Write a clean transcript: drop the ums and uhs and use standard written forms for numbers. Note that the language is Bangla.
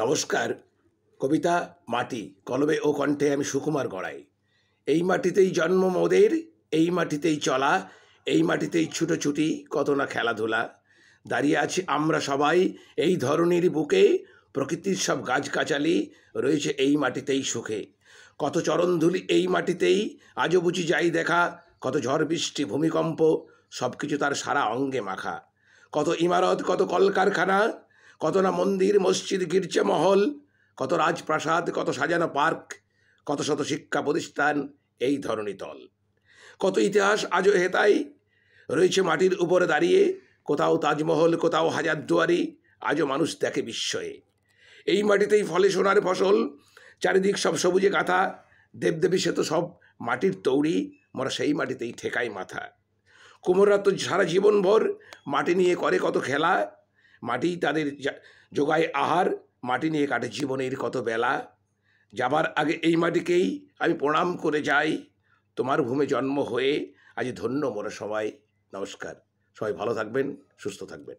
নমস্কার। কবিতা মাটি, কলমে ও কণ্ঠে আমি সুকুমার গড়াই। এই মাটিতেই জন্ম মোদের, এই মাটিতেই চলা, এই মাটিতেই ছুটোছুটি, কত না খেলাধুলা। দাঁড়িয়ে আছি আমরা সবাই এই ধরনীর বুকে, প্রকৃতির সব গাছগাছালি রয়েছে এই মাটিতেই সুখে। কত চরণধুলি এই মাটিতেই আজও বুঝি যাই দেখা, কত ঝড় বৃষ্টি ভূমিকম্প সব কিছু তার সারা অঙ্গে মাখা। কত ইমারত, কত কলকারখানা, কত না মন্দির মসজিদ গির্জা মহল, কত রাজপ্রাসাদ, কত সাজানো পার্ক, কত শত শিক্ষা প্রতিষ্ঠান এই ধরনী তল। কত ইতিহাস আজও হেতাই রয়েছে মাটির উপরে দাঁড়িয়ে, কোথাও তাজমহল, কোথাও হাজারদুয়ারি, আজও মানুষ দেখে বিস্ময়ে। এই মাটিতেই ফলে সোনার ফসল, চারিদিক সব সবুজে গাথা, দেবদেবী সে তো সব মাটির তৈরি, মোরা সেই মাটিতেই ঠেকাই মাথা। কুমোররা তো সারা জীবনভর মাটি নিয়ে করে কত খেলা, মাটি তাদের যোগায় আহার, মাটি নিয়ে কাটে জীবনের কত বেলা। যাবার আগে এই মাটিকেই আমি প্রণাম করে যাই, তোমার ভূমে জন্ম হয়ে আজ ধন্য মোরা সবাই। নমস্কার, সবাই ভালো থাকবেন, সুস্থ থাকবেন।